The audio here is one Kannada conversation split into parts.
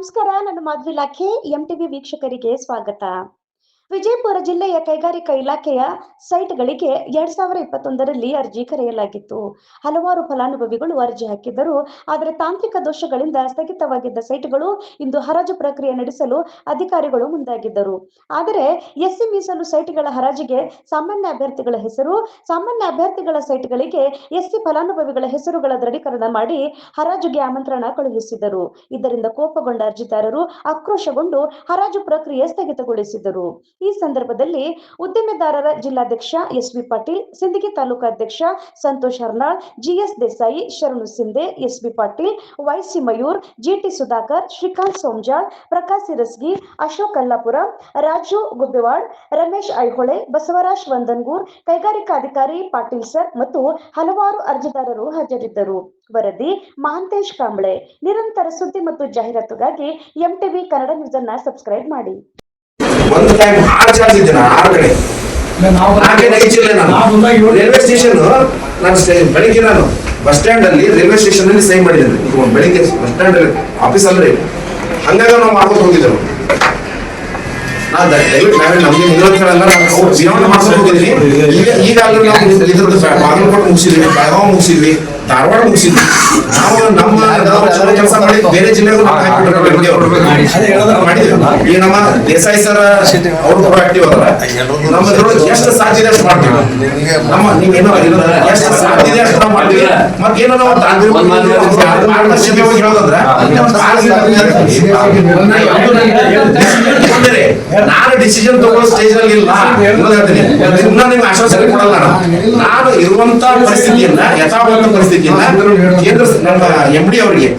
ನಮಸ್ಕಾರ. ನನ್ನ ಮಾಧವಿ ಲಾಖೆ. ಎಂಟಿವಿ ವೀಕ್ಷಕರಿಗೆ ಸ್ವಾಗತ. ವಿಜಯಪುರ ಜಿಲ್ಲೆಯ ಕೈಗಾರಿಕಾ ಇಲಾಖೆಯ ಸೈಟ್ಗಳಿಗೆ 2021ರಲ್ಲಿ ಅರ್ಜಿ ಕರೆಯಲಾಗಿತ್ತು. ಹಲವಾರು ಫಲಾನುಭವಿಗಳು ಅರ್ಜಿ ಹಾಕಿದ್ದರು. ಆದರೆ ತಾಂತ್ರಿಕ ದೋಷಗಳಿಂದ ಸ್ಥಗಿತವಾಗಿದ್ದ ಸೈಟ್ಗಳು ಇಂದು ಹರಾಜು ಪ್ರಕ್ರಿಯೆ ನಡೆಸಲು ಅಧಿಕಾರಿಗಳು ಮುಂದಾಗಿದ್ದರು. ಆದರೆ ಎಸ್ಸಿ ಮೀಸಲು ಸೈಟ್ಗಳ ಹರಾಜಿಗೆ ಸಾಮಾನ್ಯ ಅಭ್ಯರ್ಥಿಗಳ ಹೆಸರು, ಸಾಮಾನ್ಯ ಅಭ್ಯರ್ಥಿಗಳ ಸೈಟ್ಗಳಿಗೆ ಎಸ್ಸಿ ಫಲಾನುಭವಿಗಳ ಹೆಸರುಗಳ ದೃಢೀಕರಣ ಮಾಡಿ ಹರಾಜುಗೆ ಆಮಂತ್ರಣ ಕಳುಹಿಸಿದರು. ಇದರಿಂದ ಕೋಪಗೊಂಡ ಅರ್ಜಿದಾರರು ಆಕ್ರೋಶಗೊಂಡು ಹರಾಜು ಪ್ರಕ್ರಿಯೆ ಸ್ಥಗಿತಗೊಳಿಸಿದರು. ಈ ಸಂದರ್ಭದಲ್ಲಿ ಉದ್ದಿಮೆದಾರರ ಜಿಲ್ಲಾಧ್ಯಕ್ಷ ಎಸ್.ವಿ. ಪಾಟೀಲ್, ಸಿಂದಗಿ ತಾಲೂಕಾಧ್ಯಕ್ಷ ಸಂತೋಷ್ ಹರ್ನಾಳ್, ಜಿಎಸ್ ದೇಸಾಯಿ, ಶರಣು ಸಿಂಧೆ, ಎಸ್.ಬಿ. ಪಾಟೀಲ್, ವೈಸಿ ಮಯೂರ್, ಜಿಟಿ ಸುಧಾಕರ್, ಶ್ರೀಕಾಂತ್ ಸೋಮಜಾಳ್, ಪ್ರಕಾಶ್ ಸಿರಸ್ಗಿ, ಅಶೋಕ್ ಅಲ್ಲಾಪುರ, ರಾಜು ಗುಬ್ಬೆವಾಡ್, ರಮೇಶ್ ಐಹೊಳೆ, ಬಸವರಾಜ್ ವಂದನ್ಗೂರ್, ಕೈಗಾರಿಕಾಧಿಕಾರಿ ಪಾಟೀಲ್ ಸರ್ ಮತ್ತು ಹಲವಾರು ಅರ್ಜಿದಾರರು ಹಾಜರಿದ್ದರು. ವರದಿ ಮಹಾಂತೇಶ್ ಕಾಂಬ್ಳೆ. ನಿರಂತರ ಸುದ್ದಿ ಮತ್ತು ಜಾಹೀರಾತುಗಾಗಿ ಎಂಟಿವಿ ಕನ್ನಡ ನ್ಯೂಸ್ ಅನ್ನ ಸಬ್ಸ್ಕ್ರೈಬ್ ಮಾಡಿ. ಒಂದು ಟೈಮ್ 6 ಚಾರ್ಜ್ ಇದ್ದೆ ನಾನು 6 ಕಡೆ ರೈಲ್ವೆ ಸ್ಟೇಷನ್ ಬೆಳಿಗ್ಗೆ ನಾನು ಬಸ್ ಸ್ಟ್ಯಾಂಡ್ ಅಲ್ಲಿ ರೈಲ್ವೆ ಸ್ಟೇಷನ್ ಅಲ್ಲಿ ಸೈನ್ ಮಾಡಿದ್ದೇನೆ. ಬೆಳಿಗ್ಗೆ ಬಸ್ ಸ್ಟ್ಯಾಂಡ್ ಅಲ್ಲಿ ಆಫೀಸ್ ಅಲ್ರಿ, ಹಂಗಾಗಿ ನಾವು ಮಾಡ್ಕೊಂಡು ಹೋಗಿದ್ದೇವೆ. ನಮ್ಗೆ ಈಗ ಬಾಗಲಕೋಟೆ ಮುಗಿಸಿದ್ವಿ, ಬೆಳಗಾವಿ ಮುಗಿಸಿದ್ವಿ, ಧಾರವಾಡ ಮುಗಿಸಿದ್ವಿ. ನಾವು ನಮ್ಮ ಚಲೋ ಕೆಲಸ ಮಾಡಿ ಬೇರೆ ಜಿಲ್ಲೆಗೂ ಮಾಡಿದ್ವಿ. ಈಗ ನಮ್ಮ ದೇಸಾಯಿ ಸರ್ ಅವರು ಪ್ರೊಆಕ್ಟಿವ್ ಅದರ, ನಮ್ಮದ್ರೊಳಗೆ ಎಷ್ಟು ಸಾಧ್ಯ ಇದೆ ಅಷ್ಟು ಮಾಡ್ತೀವಿ. ನಮ್ಮ ನೀವೇನೋ ಎಷ್ಟು ಸಾಧ್ಯ ಇದೆ ಅಷ್ಟು ನಾವು ಮಾಡ್ತೀವಿ. ಮತ್ತೇನೋ ನಾವು ನಾನು ಡಿಸಿಷನ್ ತಗೊಳ್ಳೋ ಸ್ಟೇಜ್ ಅಲ್ಲಿ ಇಲ್ಲ. ಹೇಳ್ತೀನಿ, ನಿಮ್ಗೆ ಆಶ್ವಾಸನೆ ಕೊಡಲ್ಲ. ನಾನು ಇರುವಂತ ಪರಿಸ್ಥಿತಿಯನ್ನ, ಯಥಾವತ್ತ ಪರಿಸ್ಥಿತಿಯನ್ನ ಕೇಂದ್ರ ನಮ್ಮ ಎಂಡಿ ಅವರಿಗೆ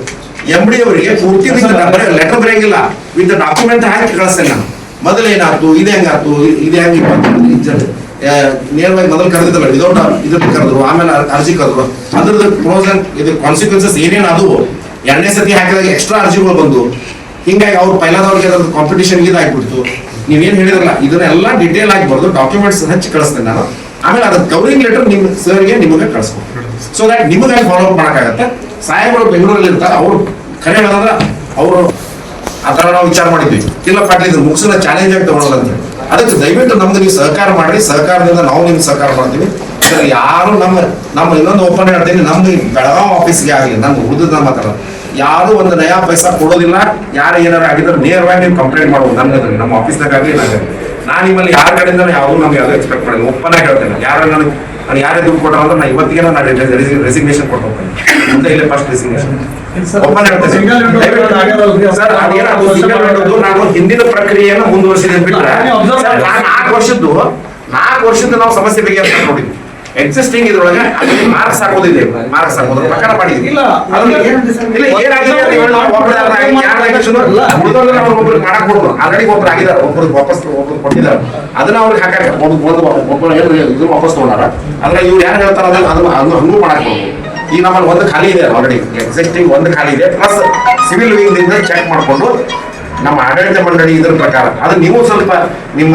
ಪೂರ್ತಿ ಲೆಟರ್ ಬರೆಯಂಗಿಲ್ಲ, ವಿತ್ ಡಾಕ್ಯುಮೆಂಟ್ ಹಾಕಿ ಕಳಿಸ್ತೇನೆ ನಾನು. ಮೊದಲು ಏನಾಯ್ತು, ಇದು ಹೆಂಗಾಯ್ತು, ಇದು ಹೆಂಗೆ ನೇರವಾಗಿ ಮೊದಲು ಕರೆದಿದ್ದಲ್ಲ, ವಿದೌಟ್ ಇದ್ರ ಕರೆದ್ರು, ಆಮೇಲೆ ಅರ್ಜಿ ಕರೆದ್ರು, ಅದ್ರದ್ದು ಪ್ರೋಸ್ ಅಂಡ್ ಇದು ಕಾನ್ಸಿಕ್ವೆನ್ಸಸ್ ಏನೇನು ಅದು ಎರಡನೇ ಸತಿ ಹಾಕಿದಾಗ ಎಕ್ಸ್ಟ್ರಾ ಅರ್ಜಿಗಳು ಬಂದು, ಹಿಂಗಾಗಿ ಅವ್ರು ಪೈಲಾದವ್ರಿಗೆ ಅದ್ರದ್ದು ಕಾಂಪಿಟೇಷನ್ ಇದಾಗ್ಬಿಡ್ತು. ನೀವೇನ್ ಹೇಳಿದ್ರಲ್ಲ ಇದನ್ನೆಲ್ಲ ಡಿಟೇಲ್ ಆಗಿ ಬರೆದು ಡಾಕ್ಯುಮೆಂಟ್ಸ್ ಹಚ್ಚಿ ಕಳಿಸ್ತೇನೆ ನಾನು. ಆಮೇಲೆ ಅದ್ರ ಕವರಿಂಗ್ ಲೆಟರ್ ನಿಮ್ ಸರ್ಗೆ ನಿಮಗೆ ಕಳಿಸ್ಬೇಕು, ಸೊ ದಟ್ ನಿಮಗೆ ಫಾಲೋ ಅಪ್ ಮಾಡಕ್ಕಾಗತ್ತೆ. ಸಾಹೇಬರು ಬೆಂಗಳೂರಲ್ಲಿ ಇರ್ತಾರೆ, ಅವ್ರು ಖರೆ ಹೇಳಂದ್ರೆ ಅವರು ಆ ಥರ ನಾವು ವಿಚಾರ ಮಾಡಿದ್ವಿ. ಇಲ್ಲ ಪಾಟೀಲ್ ಇದ್ರ ಮುಗಿಸೋಣ ಚಾಲೆಂಜ್ ಆಗಿ ತಗೊಳ್ಳೋದಂತ. ಅದಕ್ಕೆ ದಯವಿಟ್ಟು ನಮ್ಗೆ ನೀವು ಸಹಕಾರ ಮಾಡಿ, ಸಹಕಾರದಿಂದ ನಾವು ನಿಮ್ಗೆ ಸಹಕಾರ ಮಾಡ್ತೀವಿ. ಅದ್ರಲ್ಲಿ ಯಾರು ನಮ್ಮ ಇನ್ನೊಂದು ಓಪನ್ ಹೇಳ್ತೀನಿ, ನಮ್ಮ ಬೆಳಗಾವಿ ಆಫೀಸ್ಗೆ ಆಗಲಿ, ನನ್ನ ಉಳಿದ ಮಾತಾಡೋದು ಯಾರು ಒಂದು ನಯಾ ಪೈಸಾ ಕೊಡೋದಿಲ್ಲ. ಯಾರು ಏನಾರು ಆಗಿದ್ರೆ ನೇರವಾಗಿ ನೀವು ಕಂಪ್ಲೇಂಟ್ ಮಾಡ್ಬೋದು ನನಗೆ, ನಮ್ಮ ಆಫೀಸ್ನಾಗ ಆಗಲಿ. ನಾನು ನಿಮ್ಮಲ್ಲಿ ಯಾರ ಕಡೆಯಿಂದ ಯಾವುದು ನಮ್ಗೆ ಯಾವ್ದು ಎಕ್ಸ್ಪೆಕ್ಟ್ ಮಾಡಿಲ್ಲ, ಓಪನ್ ಆಗಿ ಹೇಳ್ತೇನೆ. ಯಾರು ನಾನು ಯಾರೇ ದುಡ್ಡು ಕೊಟ್ಟ ಅಂದ್ರೆ ನಾನು ಇವತ್ತಿಗೆ ನಾನು ರೆಸಿಗ್ನೇಷನ್ ಕೊಟ್ಟು ಹೋಗ್ತೇನೆ. ಮುಂದೆ ಇಲ್ಲೇ ಫಸ್ಟ್ ರೆಸಿಗ್ನೇಷನ್ ಓಪನ್ ಹೇಳ್ತೇನೆ ಸರ್. ಅದೇನಾದ್ರು ನಾನು ಹಿಂದಿನ ಪ್ರಕ್ರಿಯೆಯನ್ನು ಮುಂದುವರಿಸಿದೆ ಬಿಟ್ರೆ 4 ವರ್ಷದ್ದು ನಾವು ಸಮಸ್ಯೆ ಬಗ್ಗೆ ಅಂತ ನೋಡಿದ್ವಿ. ಎಕ್ಸಿಸ್ಟಿಂಗ್ ಇದ್ರೊಳಗೆ ಮಾರ್ಕ್ಸ್ ಹಾಕೋದಿದೆ, ಮಾರ್ಕ್ಸ್ ಹಾಕೋದ್ರ ಪ್ರಕಾರ ಮಾಡಿದ್ವಿ. ಒಬ್ರು ಮಾಡಕ್ ಕೊಡೋದು ಆಲ್ರೆಡಿ ಒಬ್ರು ಆಗಿದ್ದಾರೆ, ಒಬ್ರು ಕೊಟ್ಟಿದ್ದಾರೆ. ಅದನ್ನ ಅವ್ರಿಗೆ ಹಾಕಿ ಒಬ್ಬರು ಇದು ವಾಪಸ್ ತಗೊಂಡಾರ. ಆದ್ರೆ ಇವ್ರು ಯಾರು ಹೇಳ್ತಾರ ಅದನ್ನ ಹಂಗೂ ಮಾಡಕ್ ಕೊಡ್ಬೋದು. ಈಗ ನಮ್ಮಲ್ಲಿ ಒಂದು ಖಾಲಿ ಇದೆ, ಆಲ್ರೆಡಿ ಎಕ್ಸಿಸ್ಟಿಂಗ್ ಒಂದು ಖಾಲಿ ಇದೆ. ಪ್ಲಸ್ ಸಿವಿಲ್ ವಿಂಗ್ ಚೆಕ್ ಮಾಡ್ಕೊಂಡು ನಮ್ಮ ಆಡಳಿತ ಮಂಡಳಿ ಇದ್ರ ಪ್ರಕಾರ ಅದು ನೀವು ಸ್ವಲ್ಪ ನಿಮ್ಮ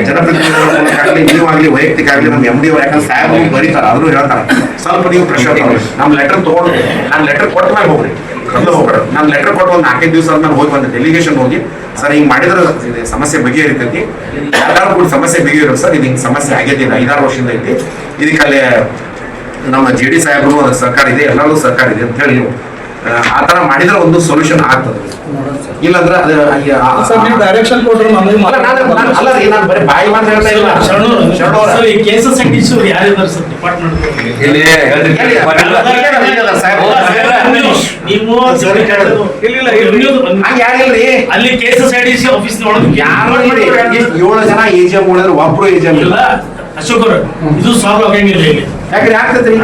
ಜನಪ್ರತಿನಿಧಿಗಳಾಗಲಿ, ನೀವಾಗಲಿ ವೈಯಕ್ತಿಕ ಆಗಲಿ, ನಮ್ಮ ಎಂ ಡಿ ಅವ್ರು ಯಾಕಂದ್ರೆ ಸಾಹೇಬ್ ಬರೀತಾರೆ, ಅದನ್ನು ಹೇಳ್ತಾರೆ, ಸ್ವಲ್ಪ ನೀವು ಪ್ರೆಷರ್ ತಗೊಳ್ಳಿ. ನಮ್ಮ ಲೆಟರ್ ತಗೊಂಡು ನಾನು ಲೆಟರ್ ಕೊಟ್ಟ ಮೇಲೆ ಹೋಗ್ರಿ, ಕದ್ದು ಹೋಗ್ಬೇಡ. ನಾನು ಲೆಟರ್ ಕೊಟ್ಟು ಒಂದು 4 ದಿವಸ ಆದ್ಮೇಲೆ ಹೋಗಿ ಬಂದೆ ಡೆಲಿಗೇಷನ್ ಹೋಗಿ, ಸರ್ ಹಿಂಗೆ ಮಾಡಿದ್ರೆ ಸಮಸ್ಯೆ ಬಗೆಹರಿತೈತಿ, ಯಾರು ಕೂಡ ಸಮಸ್ಯೆ ಬಗೆಹರಿರೋ ಸರ್, ಇದು ಹಿಂಗೆ ಸಮಸ್ಯೆ ಆಗೈತಿ, 5-6 ವರ್ಷದಿಂದ ಐತಿ, ಇದಕ್ಕಲ್ಲಿ ನಮ್ಮ ಜೆ.ಡಿ. ಸಾಹೇಬರು ಅದಕ್ಕೆ ಸರ್ಕಾರ ಇದೆ, ಎಲ್ಲರೂ ಸರ್ಕಾರ ಇದೆ ಅಂತ ಹೇಳಿ ನೀವು ಆ ತರ ಮಾಡಿದ್ರೆ ಒಂದು ಸೊಲ್ಯೂಷನ್ ಆಗ್ತದೆ. ಇಲ್ಲಾಂದ್ರೆ ಡೈರೆಕ್ಷನ್ ಕೊಟ್ಟರು ಅಲ್ಲ ನಾನು ಬರೀ ಬಾಯಿ ಮಾತು ಹೇಳ್ತಾ ಇಲ್ಲ. ಅಲ್ಲಿ ಕೇಸಸ್ ಆಫೀಸ್ 7 ಜನ ಎಜಿಎಂ ಉಳಿದ್ರೆ ಒಬ್ರು ಎಜಿಎಂ ಇಲ್ಲ. ಅಶೋಕ್ ಅವರು ಇದು ಸಾಲ್ವ್ ಆಗಂಗಿಲ್ಲ. ಯಾಕಂದ್ರೆ ಆಗ್ತದ್ರಿ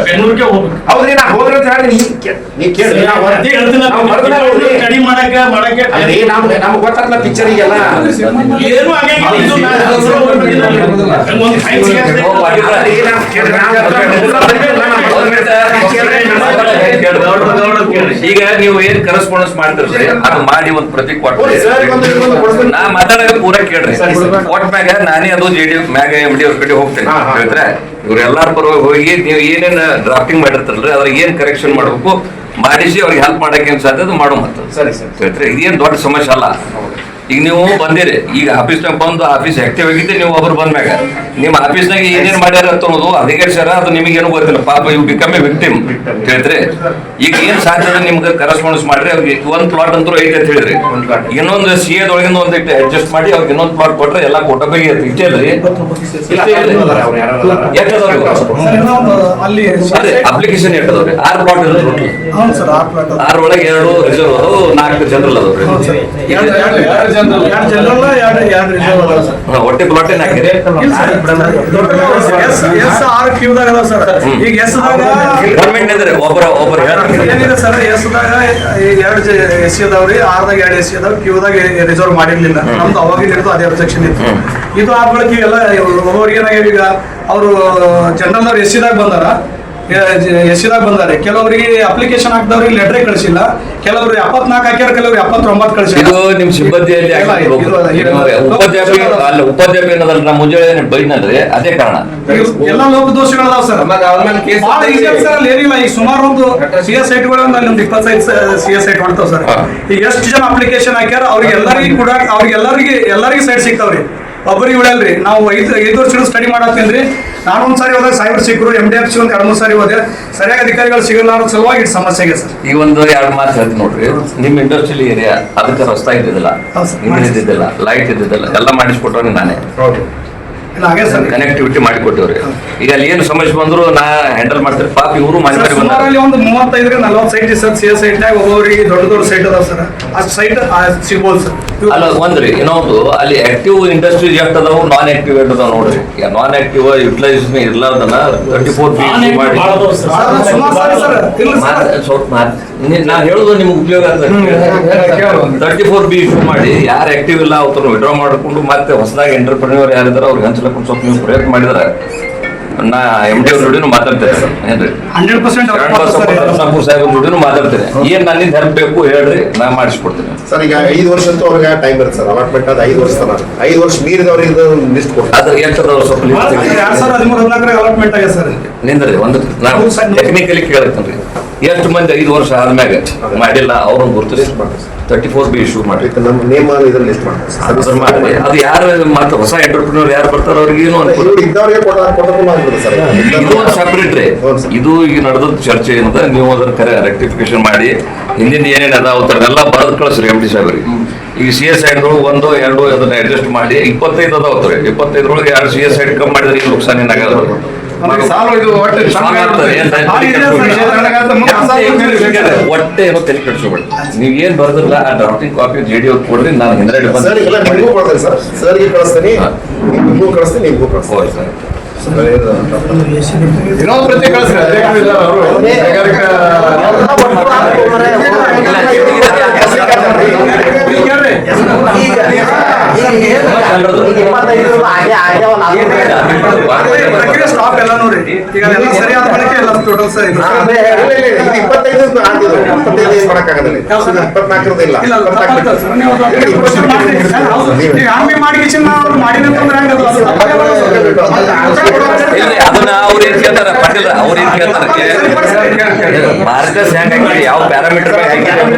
ಬೆಂಗಳೂರಿಗೆ ಹೋಗ್ಬೇಕು. ಹೌದ್ರಿ, ನಾ ಹೋದ್ರೆ ನಮ್ಗೆ ಗೊತ್ತಾಗ್ಲ ಪಿಕ್ಚರಿಗೆಲ್ಲ ಏನು ಆಗಂಗಿಲ್ಲ. ಈಗ ನೀವು ಏನ್ ಕರೆಸ್ಪಾಂಡೆನ್ಸ್ ಮಾಡ್ತಿರ್ತೀರಿ ಅದು ಮಾಡಿ ಒಂದ್ ಪ್ರತಿ ಕೊಟ್ರಿ. ನಾ ಮಾತಾಡೋದು ಪೂರ ಕೇಳ್ರಿ. ಕೊಟ್ಟ ಮ್ಯಾಗ ನಾನೇ ಅದು ಜೆಡಿ ಮ್ಯಾಗ MD ಅವ್ರ ಕಡೆ ಹೋಗ್ತೇನೆ ಹೇಳ್ತಾರೆ. ಇವ್ರೆಲ್ಲಾರ ಪರವಾಗಿ ಹೋಗಿ ನೀವು ಏನೇನ್ ಡ್ರಾಫ್ಟಿಂಗ್ ಮಾಡಿರ್ತಾರಲ್ರಿ ಅದ್ರ ಏನ್ ಕರೆಕ್ಷನ್ ಮಾಡ್ಬೇಕು ಮಾಡಿಸಿ ಅವ್ರಿಗೆ ಹೆಲ್ಪ್ ಮಾಡಕ್ಕೆ ಏನ್ ಸಾಧ್ಯ ಅದು ಮಾಡೋ ಮತ್ತೆ ಸರಿ ಸರ್. ಇದೇನ್ ದೊಡ್ಡ ಸಮಸ್ಯೆ ಅಲ್ಲ. ಈಗ ನೀವು ಬಂದಿರಿ, ಈಗ ಆಫೀಸ್ನಾಗ ಬಂದು ಆಫೀಸ್ ಆಕ್ಟಿವ್ ಆಗಿದ್ದೆ, ನೀವು ಒಬ್ರು ಬಂದ್ಮ್ಯಾಗ ನಿಮ್ಮ ಆಫೀಸ್ನಾಗ ಏನೇನ್ ಮಾಡ್ಯಾರ ಅಂತ ಅನ್ನೋದು ಅಧಿಕಾರಿ ಸರ ಅದು ನಿಮಗೇನು ಗೊತ್ತಿಲ್ಲ. ಪಾಪ ಇವ್ ಬಿಕಮ್ ಎ ವಿಕ್ಟಿಮ್ ಹೇಳಿದ್ರಿ. ಈಗ ಏನ್ ಸಾಧ್ಯ ನಿಮ್ಗೆ ಕರೆಸ್ಪಾಂಡೆನ್ಸ್ ಮಾಡ್ರಿ, ಅವ್ರಿಗೆ ಒಂದ್ ಪ್ಲಾಟ್ ಅಂತೂ ಐತೆ ಅಂತ ಹೇಳಿದ್ರಿ, ಇನ್ನೊಂದು CA ದೊಳಗಿಂದ ಒಂದಿಟ್ಟು ಅಡ್ಜಸ್ಟ್ ಮಾಡಿ ಅವ್ರಿಗೆ ಇನ್ನೊಂದು ಪ್ಲಾಟ್ ಕೊಟ್ರೆ ಎಲ್ಲ ಕೊಟ್ಟ ಬಗ್ಗೆ ಇಷ್ಟೇ ಅಲ್ರಿ. ಅಪ್ಲಿಕೇಶನ್ ಎಟ್ಟದವ್ರಿ 6 ಪ್ಲಾಟ್ ಇರೋದು, 6 ಒಳಗೆ 2 ರಿಸರ್ವ್ ಅದಾವ, 4 ಜನರಲ್ ಅದಾವ್ರಿ. ಒಟ್ಟೆ ಪ್ಲಾಟ್ ಏನ್ ಹಾಕಿರಿ? ಗೌರ್ಮೆಂಟ್ ಅಂದ್ರೆ ಒಬ್ಬರು ಏನಿದೆ ಸರ್, ಎಸ್ದಾಗ 2 SC ಅದಾವ್ರಿ, 6ದಾಗ 2 SC ಅದಾವ, ಕ್ಯೂದಾಗ ರಿಸರ್ವ್ ಮಾಡಿರ್ಲಿಲ್ಲ. ನಮ್ದು ಅವಾಗಿನ ಇರೋದು ಅದೇ ಅಬ್ಜೆಕ್ಷನ್ ಇತ್ತು. ಇದು ಆದ ಬಳಿಕ ಇವೆಲ್ಲ ಒಬ್ಬೊಬ್ರಿಗೆ ಏನಾಗ್ಯಾವ, ಈಗ ಅವರು ಜನರಲ್ ಅವ್ರು SC ದಾಗ ಬಂದಾರೆ. ಕೆಲವರಿಗೆ ಅಪ್ಲಿಕೇಶನ್ ಹಾಕಿದವ್ರಿಗೆ ಲೆಟರ್ ಕಳಿಸಿಲ್ಲ, ಕೆಲವರು 74 ಹಾಕ್ಯಾರ, ಕೆಲವರು 79 ಕಳಿಸಿಲ್ಲ. ಇದು ನಿಮ್ ಸಿಬ್ಬಂದಿಯಲ್ಲಿ ಉಪಾಧ್ಯಾಯ ಏನದಲ್ಲ, ನಾ ಮುಂಜಾನೆ ಬೈದ್ನಲ್ರಿ, ಅದೇ ಕಾರಣ. ಎಲ್ಲ ಲೋಪದೋಷಗಳದಾವ ಸರ್. ಬಹಳ ಈಸಿ ಸರ್, ಅಲ್ಲಿ ಏನಿಲ್ಲ. ಈಗ ಸುಮಾರು ಒಂದು CS ಸೈಟ್ಗಳು ಅಲ್ಲಿ ಒಂದು 25 CS ಸೈಟ್ ಮಾಡ್ತಾವ ಸರ್. ಈಗ ಎಷ್ಟು ಜನ ಅಪ್ಲಿಕೇಶನ್ ಹಾಕ್ಯಾರ ಅವ್ರಿಗೆ ಎಲ್ಲರಿಗೂ ಕೂಡ ಎಲ್ಲರಿಗೂ ಸೈಟ್ ಸಿಗ್ತಾವ್ರಿ, ಒಬ್ಬರಿಗೆ ಉಳಿಯಲ್ರಿ. ನಾವು 5 ವರ್ಷ ಸ್ಟಡಿ ಮಾಡತ್ತೀನ್ರಿ. ನಾನು ಒಂದ್ಸಾರಿ ಹೋದಾಗ ಸಾಹೇಬ್ರು ಸಿಕ್ಕರು, MDFC ಒಂದು 2-3 ಸಾರಿ ಹೋದೆ, ಸರಿಯಾಗಿ ಅಧಿಕಾರಿಗಳು ಸಿಗಲ್ಲ ಅನ್ನೋ ಸಲುವಾಗಿ ಇದು ಸಮಸ್ಯೆಗೆ ಸರ್. ಈಗ ಒಂದು 2 ಮಾತು ಹೇಳ್ತೀನಿ ನೋಡ್ರಿ. ನಿಮ್ ಇಂಡಸ್ಟ್ರಿಯಲ್ ಏರಿಯಾ ಅದಕ್ಕೆ ರಸ್ತಾ ಇದ್ದಿದ್ದಿಲ್ಲ, ನೀರು ಇದ್ದಿದ್ದಿಲ್ಲ, ಲೈಟ್ ಇದ್ದಿದ್ದಿಲ್ಲ, ಎಲ್ಲ ಮಾಡಿಸ್ಕೊಟ್ಟವ್ರಿ ನಾನೇ. ಕನೆಕ್ಟಿವಿಟಿ ಮಾಡಿಕೊಟ್ಟಿವ್ರಿ. ಈಗ ಅಲ್ಲಿ ಏನು ಸಮಸ್ಯೆ ಬಂದ್ರು ನಾ ಹ್ಯಾಂಡಲ್ ಮಾಡ್ತಾರೆ. ಪಾಪ ಇವರು ಒಂದು 35-40 ಸೈಟ್ ಸರ್. CS ಸೈಟ್ನಾಗ ಒಬ್ಬೊಬ್ಬರಿಗೆ ದೊಡ್ಡ ಸೈಟ್ ಅದಾವ ಸರ್, ಅಷ್ಟು ಸೈಟ್ ಸಿಗ್ಬೋದು ಸರ್. ಅಲ್ಲ ಒಂದ್ರಿ, ಇನ್ನೊಂದು ಅಲ್ಲಿ ಆಕ್ಟಿವ್ ಇಂಡಸ್ಟ್ರೀಸ್ ಎಷ್ಟು ಅದಾವ, ನಾನ್ ಆಕ್ಟಿವ್ ಎಷ್ಟು ಅದಾವ ನೋಡ್ರಿ. ನಾನ್ ಆಕ್ಟಿವ್ ಯುಟಿಲೈಸೇಷನ್ ಇರ್ಲಾರ್ದನ್ನ 34B ಮಾಡಿ ನಾ ಹೇಳುದು ನಿಮ್ಗೆ ಉಪಯೋಗ ಆಗ್ತದೆ. 34B ಇಶ್ಯೂ ಮಾಡಿ ಯಾರು ಆಕ್ಟಿವ್ ಇಲ್ಲ ಅವ್ರನ್ನ ವಿಡ್ರಾ ಮಾಡಿಕೊಂಡು ಮತ್ತೆ ಹೊಸದಾಗಿ ಎಂಟರ್ಪ್ರಿನ್ಯೂರ್ ಯಾರಿದಾರ ಅವ್ರಿಗೆ ಹಂಚಲಕ್ಕೆ ಒಂದು ಸ್ವಲ್ಪ ನೀವು ಪ್ರಯತ್ನ ಮಾಡಿದ್ರೆ ನಾ MD ಅವ್ರ ಜೋಡಿನೂ ಮಾತಾಡ್ತೇನೆ ಏನ್ರಿ, 100% ಸಾಹೇಬ್ ಜೋಡಿನೂ ಮಾತಾಡ್ತೇನೆ. ಏನ್ ನನ್ನಿಂದ ಹೆಲ್ಪ್ ಬೇಕು ಹೇಳ್ರಿ, ನಾ ಮಾಡಿಸ್ಕೊಡ್ತೇನೆ ಸರ್. ಈಗ 5 ವರ್ಷ ಅಂತೂ ಅವ್ರಿಗೆ ಟೈಮ್ ಇರುತ್ತೆ ಸರ್. ಅಲಾಟ್ಮೆಂಟ್ ಅದು 5 ವರ್ಷ ತನಕ. 5 ವರ್ಷ ಮೀರಿದವ್ರಿಗೆ ಲಿಸ್ಟ್ ಕೊಡ್ತಾರೆ. ಅದ್ರ ಎಂಟದವ್ರು ಸ್ವಲ್ಪ 2013 ಅಲಾಟ್ಮೆಂಟ್ ಆಗ್ಯದ ಸರ್. ನಿಂದ್ರಿ ಒಂದು ನಾನು ಟೆಕ್ನಿಕಲಿ ಕೇಳತ್ತೇನ್ರಿ, ಎಷ್ಟು ಮಂದಿ 5 ವರ್ಷ ಆದ್ಮ್ಯಾಗ ಮಾಡಿಲ್ಲ ಅವ್ರನ್ನ ಗುರುತಿಸಿ 34B ಇಶ್ಯೂ ಮಾಡಿ ನಮ್ಮ ನೇಮ್ ಇದ್ರ ಲಿಸ್ಟ್ ಮಾಡ್ತಾರೆ ಮಾಡಿ. ಅದು ಯಾರು ಮತ್ತೆ ಹೊಸ ಎಂಟರ್ಪ್ರಿನರ್ ಯಾರು ಬರ್ತಾರ ಅವ್ರಿಗೆ ಏನು ಇದು ಒಂದು ಸಪ್ರೇಟ್ ರೀ. ಇದು ಈಗ ನಡೆದ ಚರ್ಚೆ ಏನದ, ನೀವು ಅದನ್ನ ಕರೆ ರೆಕ್ಟಿಫಿಕೇಶನ್ ಮಾಡಿ ಹಿಂದಿನ ಏನೇನು ಅದಾವ ಎಲ್ಲ ಬರೆದು ಕಳಿಸ್ರಿ MD ಸಾಹೇಬ್ರಿಗೆ. ಈಗ CS ಸೈಡ್ 1, 2 ಅದನ್ನ ಅಡ್ಜಸ್ಟ್ ಮಾಡಿ 25 ಅದಾವತ್ರಿ. 25 2 CS ಸೈಡ್ ಕಮ್ಮಿ ಮಾಡಿದ್ರೆ ಈಗ ನುಕ್ಸಾನ ಏನಾಗಲ್ಲ. ಒಟ್ಟೆ ಏನೋ ತಲೆ ಕೆಡಿಸ್ಕೊಬೇಡಿ. ನೀವ್ ಏನ್ ಬರ್ದಿಲ್ಲ ಆ ಡ್ರಾಫ್ಟಿಂಗ್ ಕಾಪಿ JD ಅವ್ರು ಕೊಡ್ರಿ, ನಾನು ಹಿಂದ್ಗಡೆ ಸರ್ಗೆ ಕಳಿಸ್ತೀನಿ, ನಿಮಗೂ ಕಳಿಸ್ತೀನಿ, ನಿಮಗೂ ಕಳಿಸ್ತೀನಿ. ಇನ್ನೊಂದು ಪ್ರತಿ ಕಳಿಸ್ರಿ. ಸ್ಟಾಪ್ ಎಲ್ಲ ನೋಡಿ, ಈಗ ಎಲ್ಲ ಸರಿ ಆದ ಬಳಿಕ ಎಲ್ಲ ಟೋಟಲ್ ಸರಿ. 25 ಮಾಡಕ್ಕಾಗಲ್ಲ, 24 ಇಲ್ಲ. ಅದನ್ನ ಅವ್ರ ಏನ್ ಕೇಳ್ತಾರ ಪಾಟೀಲ್, ಅವ್ರ ಏನ್ ಕೇಳ್ತಾರ ಮಾರ್ಕಸ್ ಹೆಂಗ್ ಹಾಕಿ ಯಾವ ಪ್ಯಾರಾಮೀಟರ್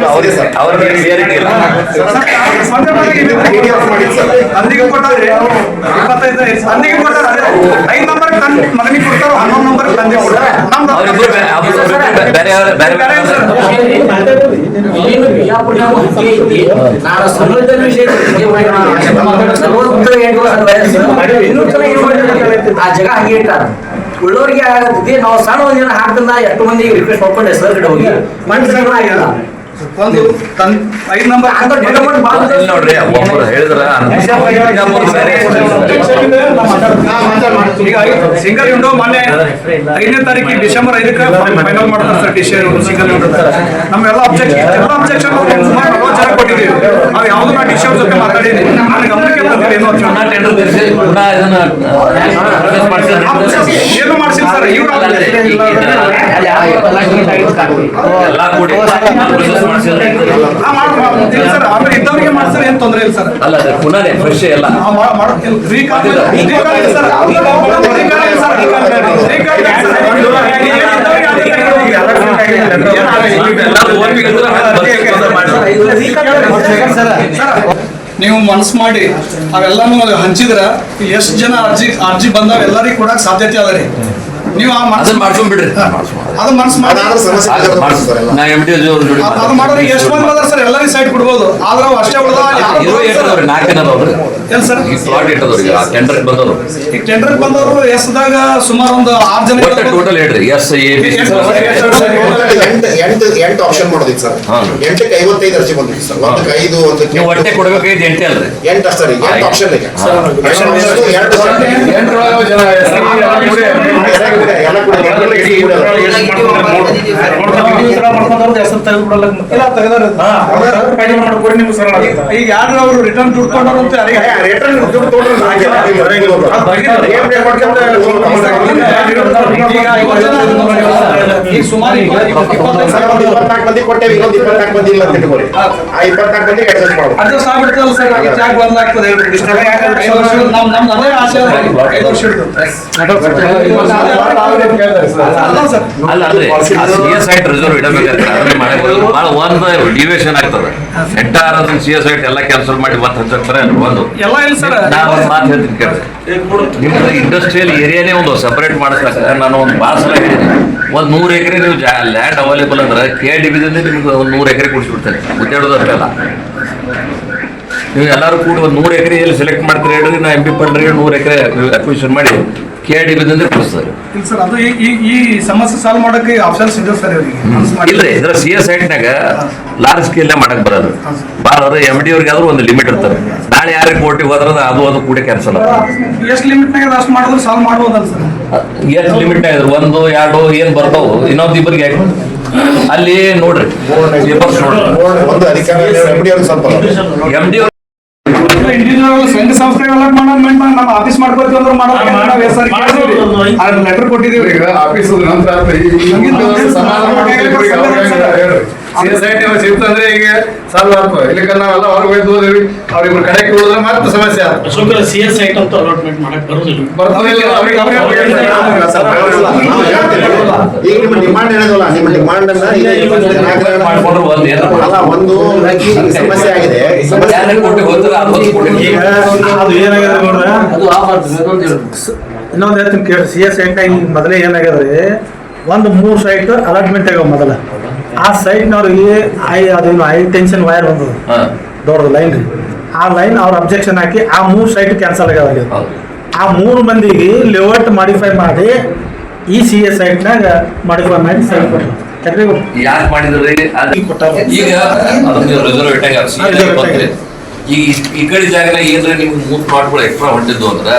ಅವ್ರಿಗೆ ಕ್ಲಿಯರಿಟಿ ಇಲ್ಲ. ಅಂದಿಗೆ ಕೊಟ್ಟಾದ್ರೆ 25 ಅಂದಿಗೆ ಕೊಟ್ಟಾರೆ 5 ನಂಬರ್ ಮಗನಿಗೆ ಕೊಡ್ತಾರೋ 11 ನಂಬರ್ ತಂದೆ ಕೊಡ್ತಾರೆ. ಆ ಜಾಗ ಹಂಗೆ ಇಟ್ಟಾರ. ಉಳ್ಳೋರಿಗೆ ಆಗತ್ತಿದೆ. ನಾವು ಸಣ್ಣ ಒಂದ್ ಜನ ಹಾಕ್ತಂದ ಎಷ್ಟು ಮಂದಿಗೆ ರಿಕ್ವೆಸ್ಟ್ ಮಾಡ್ಕೊಂಡೆ ಸರ್ ಕಡೆ ಹೋಗಿ ಮನುಷ್ಯ ಆಗಿಲ್ಲ. ಒಂದು 5 ನಂಬರ್ ನೋಡ್ರಿ ಒಬ್ಬರು ಹೇಳಿದ್ರ ಈಗ ಸಿಂಗಲ್ ವಿಂಡೋ ಮೊನ್ನೆ 5ನೇ ತಾರೀಕಿಗೆ ಡಿಸೆಂಬರ್ 5ಕ್ಕೆ ಫೈನಲ್ ಮಾಡ್ತಾರೆ ಸರ್. ಸಿಂಗಲ್ ವಿಂಡೋ ನಮ್ಮೆಲ್ಲ ಅಬ್ಜೆಕ್ಷನ್ ಸುಮಾರು 40 ಜನ ಕೊಟ್ಟಿದ್ದೀವಿ. ನಾವು ಯಾವ್ದು ನಾ ಡಿಸೆಂಬರ್ ಜೊತೆ ಮಾತಾಡಿದ್ವಿ, ನನ್ನ ಗಮನಕ್ಕೆ ಬಂದಿದೆ ಏನೋ ಏನು ಮಾಡ್ಸಿಲ್ಲ ಸರ್. ಇವ್ರು ಎಲ್ಲ ಕೂಡಿ ಸರ್ ಆಮೇಲೆ ಇದ್ದವರಿಗೆ ಮಾಡ್ತಾರೆ, ಏನ್ ತೊಂದರೆ ಇಲ್ಲ ಸರ್. ಅಲ್ಲ ಪುನಃ ಫ್ರೆಶ್ ಎಲ್ಲ ನೀವು ಮನಸ್ಸು ಮಾಡಿ ಅವೆಲ್ಲಾನು ಹಂಚಿದ್ರ ಎಷ್ಟು ಜನ ಅರ್ಜಿ ಬಂದಾವ ಎಲ್ಲರಿಗೂ ಕೊಡಕ್ ಸಾಧ್ಯತೆ ಅದ ರೀ. ನೀವು ಆ ಅದನ್ನ ಮಾಡ್ಕೊಂಡ್ಬಿಡ್ರಿ. ಅದು ಮನಸ್ಸು ಮಾಡಿ ನಾ MD ಅದು ಮಾಡಿದ್ರೆ ಎಷ್ಟು ಮಂದಿ ಬಂದ್ರೆ ಸರ್ ಎಲ್ಲರಿಗೂ ಸೈಟ್ ಕೊಡ್ಬೋದು. ಆದ್ರೆ ಅವು ಅಷ್ಟೇ ಉಳ್ದಾವ. ಎಲ್ಲಿ ಸರ್ ಟೆಂಡರ್ ಬಂದವರು ಈಗ ಟೆಂಡರ್ ಬಂದವರು ಎಸ್ದಾಗ ಸುಮಾರು ಒಂದು 6 ಜನ ಟೋಟಲ್ ಹೇಳ್ರಿ. ಎಂಟು ಆಪ್ಷನ್ ಮಾಡೋದಿತ್ತು ಸರ್. 8ಕ್ಕೆ 55 ಅರ್ಜಿ ಬಂದಿತ್ತು ಸರ್. 1ಕ್ಕೆ 5 ನೀವು ಒಟ್ಟೆ ಕೊಡ್ಬೇಕಾಗಿದ್ದು 8 ಅಲ್ರಿ. 8 ಅಷ್ಟೇ ರೀ. 8 ಆಪ್ಷನ್ ಇದೆ. ಈಗ ಯಾರು ಅವರು ರಿಟರ್ನ್ ದುಡ್ಡು ತೊಗೊಂಡ್ರು ಅಂತ ಈಗ ಸುಮಾರು 24 ಮಂದಿ ಕೊಟ್ಟೇವೆ. ಇನ್ನೊಂದು 24 ಮಂದಿ ಇಲ್ಲ ಅಂತ ಇಟ್ಕೊಳ್ಳಿ. ಆ 24 ಮಂದಿಗೆ ಅಡ್ಜಸ್ಟ್ ಮಾಡೋದು. ಅಡ್ಜಸ್ಟ್ ಆಗ್ಬಿಡ್ತಲ್ಲ ಸರ್. ಯಾಕೆ ಬದಲಾಗ್ತದೆ ಹೇಳ್ಬಿಡಿ. ನಮ್ದು ಅದೇ ಆಸೆ ಅದ. 5 ವರ್ಷ ಹಿಡಿದು ಸೈಟ್ ರಿಸರ್ವ್ ಇಡಬೇಕಾದ್ರೆ ಒಂದು ಡಿವಿಷನ್ ಆಗ್ತದೆ. ಎಂಟಾರ್ ಅದನ್ನ CSI ಎಲ್ಲ ಕ್ಯಾನ್ಸಲ್ ಮಾಡಿ ಮತ್ತೆ ಹಚ್ಚಾಕ್ತಾರೆ ಒಂದು ಎಲ್ಲ ಇಲ್ಲ ಸರ್. ನಾನು ಒಂದು ಮಾತು ಹೇಳ್ತೀನಿ ಕೇಳಿ. ನಿಮ್ದು ಇಂಡಸ್ಟ್ರಿಯಲ್ ಏರಿಯಾನೇ ಒಂದು ಸಪರೇಟ್ ಮಾಡಿಸ್ಲಾಕ ನಾನು ಒಂದು ಭಾಳ ಸಲ ಹೇಳಿದ್ದೀನಿ. ಒಂದು 100 ಎಕರೆ ನೀವು ಲ್ಯಾಂಡ್ ಅವೈಲೇಬಲ್ ಅಂದ್ರೆ KDB ನಿಮ್ಗೆ ಒಂದು 100 ಎಕರೆ ಕೊಡಿಸ್ಬಿಡ್ತೇನೆ. ಮುದ್ದಾಡೋದು ಅಷ್ಟೆಲ್ಲ ನೀವು ಎಲ್ಲರೂ ಕೂಡ ಒಂದು 100 ಎಕರೆ ಎಲ್ಲಿ ಸೆಲೆಕ್ಟ್ ಮಾಡ್ತೀರಿ ಹೇಳ್ರಿ. ನಾ MP ಪಂಡ್ರಿಗೆ 100 ಎಕರೆ ಅಕ್ವಿಷನ್ ಮಾಡಿ KDB ಕೊಡಿಸ್ತಾರೆ. ಇಲ್ಲ ಸರ್, ಅದು ಈ ಸಮಸ್ಯೆ ಸಾಲ್ವ್ ಮಾಡಕ್ಕೆ ಆಪ್ಷನ್ಸ್ ಇದೆ ಸರ್ ಇವರಿಗೆ. ಇಲ್ರಿ ಇದ್ರ CS ಸೈಟ್ನಾಗ ಲಾರ್ಜ್ ಸ್ಕೇಲ್ ಮಾಡಕ್ ಬರೋದು ಭಾಳ ಅವ್ರ MD ಅವ್ರಿಗೆ ಆದ್ರೂ ಒಂದು ಲಿಮಿಟ್ ಇರ್ತಾರೆ. ನಾಳೆ ಯಾರಿಗೆ ಕೋರ್ಟಿಗೆ ಹೋದ್ರ ಅದು ಕೂಡ ಕ್ಯಾನ್ಸಲ್ ಆಗ. ಎಷ್ಟು ಲಿಮಿಟ್ನಾಗ ಅಷ್ಟು ಮಾಡಿದ್ರೆ ಸಾಲ್ವ್ ಮಾಡ್ಬೋದಲ್ಲ ಸರ್? ಎಷ್ಟು ಲಿಮಿಟ್ ಇದ್ರು 1 2 ಏನು ಬರ್ತಾವು ಇನ್ನೊಂದು ಇಬ್ಬರಿಗೆ ಅಲ್ಲಿ ನೋಡ್ರಿ ಒಂದು ಅಧಿಕಾರ MD ಅವ್ರಿಗೆ ಸ್ವಲ್ಪ MD ಇಂಡಿವಿಜುವಲ್ ಸಂಘ ಸಂಸ್ಥೆಗಳ ಮ್ಯಾನೇಜ್ಮೆಂಟ್ ನಾವು ಆಫೀಸ್ ಮಾಡ್ಕೊತೀವಿ ಅಂದ್ರೆ ಮಾಡೋದು ಲೆಟರ್ ಕೊಟ್ಟಿದ್ದೀವಿ. ಈಗ ಆಫೀಸ್ ನಂತರ ಸಿಗ್ತಂದ್ರೆ ಈಗ ಸಾಲ್ವ್ ಆಗ್ತದೆ. ಇಲ್ಲಿಕ ನಾವೆಲ್ಲ ಹೊರಗೆ ಹೋಯ್ತು ಹೋದ್ವಿ ಅವ್ರಿಬ್ರು ಕಡೆ ಕೇಳಿದ್ರೆ ಮಾತ್ರ ಸಮಸ್ಯೆ ಆಗ್ತದೆ. ಅಶೋಕರ CS ಸೈಟ್ ಅಂತ ಅಲಾಟ್ಮೆಂಟ್ ಮಾಡಕ್ ಬರೋದಿಲ್ಲ. ಈಗ ನಿಮ್ಮ ಡಿಮಾಂಡ್ ಏನದಲ್ಲ, ನಿಮ್ಮ ಡಿಮಾಂಡ್ ಅನ್ನ ಒಂದು ಸಮಸ್ಯೆ ಆಗಿದೆ. ಇನ್ನೊಂದು ಹೇಳ್ತೀನಿ ಕೇಳಿ. CS ಸೈಟ್ ಮೊದಲೇ ಏನಾಗ್ಯದ್ರಿ, ಒಂದು 3 ಸೈಟ್ ಅಲಾಟ್ಮೆಂಟ್ ಆಗ್ಯಾವ ಮೊದಲ. ಆ ಸೈಟ್ನವ್ರಿಗೆ ಅದೇನು ಹೈ ಟೆನ್ಷನ್ ವೈರ್ ಬಂದದ ದೊಡ್ಡದು ಲೈನ್ ರೀ. ಆ ಲೈನ್ ಅವ್ರ ಅಬ್ಜೆಕ್ಷನ್ ಹಾಕಿ ಆ 3 ಸೈಟ್ ಕ್ಯಾನ್ಸಲ್ ಆಗ್ಯಾವ. ಆ 3 ಮಂದಿಗೆ ಲೇಔಟ್ ಮಾಡಿಫೈ ಮಾಡಿ ಈ CS ಸೈಟ್ನಾಗ ಮಾಡಿಫೈ ಮಾಡಿ ಸೈಟ್ ಕೊಟ್ಟರು. ಯಾಕೆ ಮಾಡಿದ್ರಿ ಈಗ ರಿಸರ್ವ್ ಇಟ್ಟಾಗ ಈಗ ಈ ಕಡೆ ಜಾಗ ಏನ್ರ ನಿಮ್ಗೆ 3 ಪ್ಲಾಟ್ಗಳು ಎಕ್ಸ್ಟ್ರಾ ಹೊಂಟಿದ್ದು ಅಂದ್ರೆ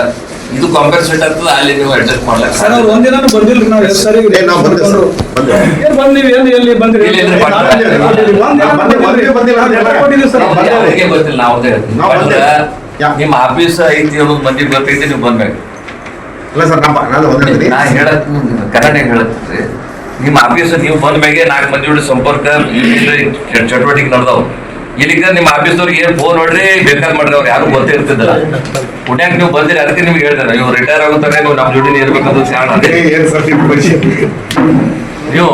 ಇದು ಕಾಂಪನ್ಸೇಟ್ ಆಗ್ತದೆ. ಅಲ್ಲಿ ನೀವು ಅಡ್ಜಸ್ಟ್ ಮಾಡ್ಲಿಕ್ಕೆ ಸರ್ ಅವ್ರು ಒಂದಿನ ಬಂದಿಲ್ರಿ. ನಾವು ಎಷ್ಟು ಸರಿ ಬಂದಿವಿ ಎಲ್ಲಿ ಬಂದ್ರಿ ಗೊತ್ತಿಲ್ಲ. ನಾವು ನಿಮ್ಮ ಆಫೀಸ್ ಐತಿ ಅನ್ನೋದು ಮಂದಿಗೆ ಗೊತ್ತೈತಿ. ನೀವು ಬಂದ್ಬೇಕು ನಾ ಹೇಳಕ್ ಕನ್ನಡ ಹೇಳತ್ರಿ. ನಿಮ್ಮ ಆಫೀಸ್ ನೀವು ಬಂದ ಮ್ಯಾಗೆ 4 ಮಂದಿ ಜೋಡಿ ಸಂಪರ್ಕ ಚಟುವಟಿಕೆ ನಡೆದವು. ಇಲ್ಲಿಗ ನಿಮ್ಮ ಆಫೀಸ್ದವ್ರಿಗೆ ಏನ್ ಫೋನ್ ನೋಡ್ರಿ ಬೇಕಾದ್ ಮಾಡ್ರಿ. ಅವ್ರು ಯಾರು ಗೊತ್ತೇ ಇರ್ತಿದ್ದಲ್ಲ. ಪುಣ್ಯಾಕ್ ನೀವು ಬಂದಿರಿ, ಅದಕ್ಕೆ ನಿಮ್ಗೆ ಹೇಳ್ತಾರೆ ನೀವು ರಿಟೈರ್ ಆಗುತ್ತಾರೆ ನೀವು ನಮ್ಮ ಜೋಡಿನೇ ಇರ್ಬೇಕಂತ ನೀವು